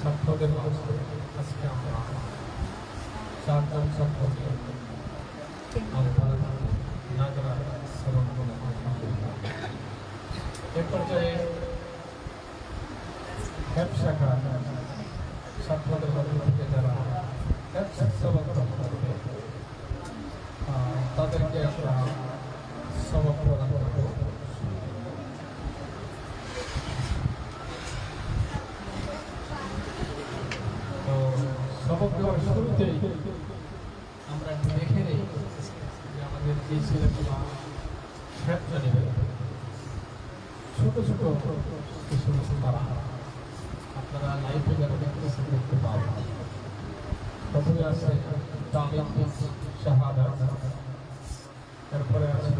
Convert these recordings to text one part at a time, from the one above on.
ছাত্রদের মাঝে আজকে আমরা চারজন ছাত্রকে আমরা নাজরা শ্রবণ করলাম। এ পর্যায়ে ব্যবসাকা ছাত্রদের মধ্যে থেকে যারা ব্যবসা শ্রবণ করবে তাদেরকে আমরা সবক প্রদান করব। তো সবক দেওয়ার শুরুতেই আমরা দেখে নেই যে আমাদের যে ছেলেগুলা ব্যবসা নেবে ছোট ছোট কিছু তারা আপনারা লাইফে যারা দেখতে পাবেন। প্রথমে আছে তামিম শাহাদা, তারপরে আছে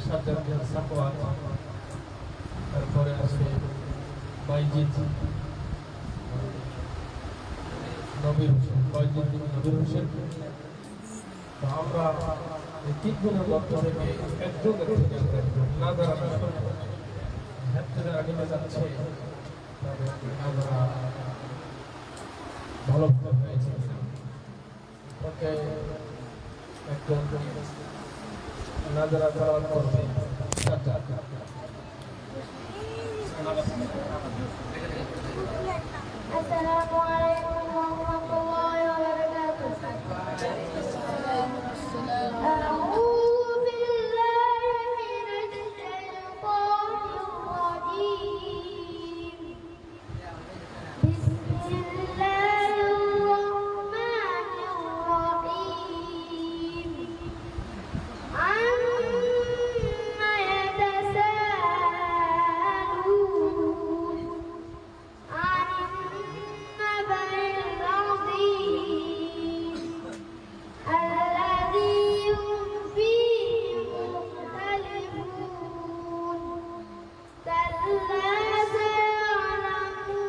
সাজ্জাদ সাকওয়াত, তারপরে আছে বাইজিদ নবীর হোসেন, বাইজিদ নবীর হোসেন। তো আমরা এই তিনজনের মধ্যে থেকে একজনের থেকে না যারা আগে যাচ্ছে আমরা ভালো ভালো হয়েছে ওকে একজন নাজারা চালান করবে। আসসালামু আলাইকুম ওয়া রাহমাতুল্লাহি ওয়া বারাকাতুহু। আউযু বিল্লাহি মিনাশ শাইতানির রাজীম। বিসমিল্লাহির রাহমানির রাহিম। আম্মা ইয়াতাসাআলুন আনিন নাবাইল আযীম আল্লাযী হুম ফীহি মুখতালিফুন। কাল্লা সায়া'লামুন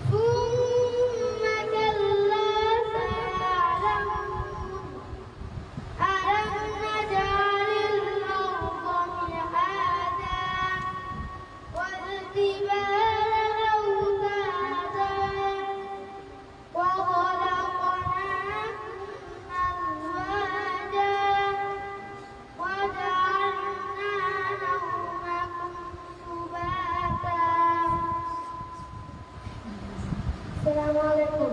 সুম্মা কাল্লা সায়া'লামুন ألم نجعل الأرض مهادا والجبال أوتادا وخلقناكم أزواجا وجعلنا نومكم سباتا. السلام عليكم.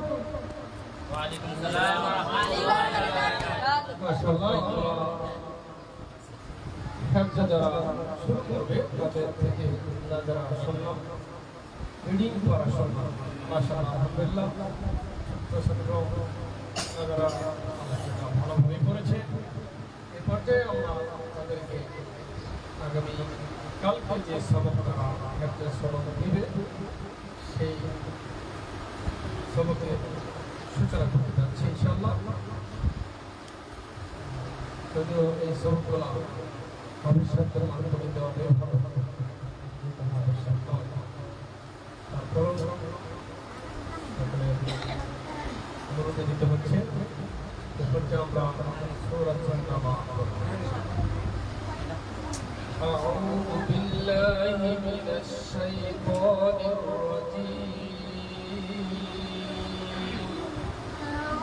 ওয়ালাইকুম আসসালাম ওয়া রাহমাতুল্লাহি ওয়া বারাকাতুহু। মাশাআল্লাহ ব্যবসা যারা শুরু করবে তাদের থেকে নাজারা শুনলাম, রিডিং করা শুনলাম। মাশাআল্লাহ আলহামদুলিল্লাহ ছাত্র নাজারা ভালোভাবে করেছে। এ পর্যায়ে আমরা তাদেরকে আগামী কালকে যে সবক তারা একটা সবক দিবে সেই সবকে সূচনা করতে যাচ্ছি ইনশাআল্লাহ। যদিও এই সবগুলো ভবিষ্যতের মাধ্যমে দেওয়া ভালো তারপরও অনুরোধ দিতে হচ্ছে। এরপরে আমরা সূরাত নাবা أعوذ بالله من الشيطان الرجيم.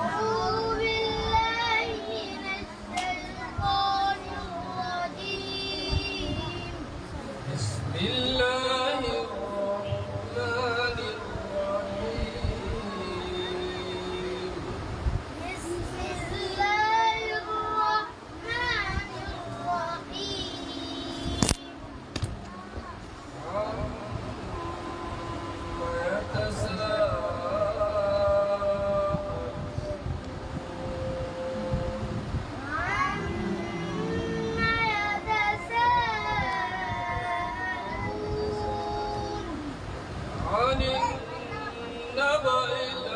أعوذ بالله من الشيطان الرجيم. بسم الله الرحمن الرحيم. بسم الله الرحمن الرحيم. عما يتساءلون عما يتساءلون عن النبأ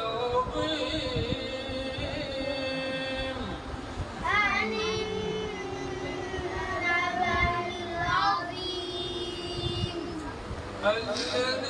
العظيم عن النبأ العظيم الذي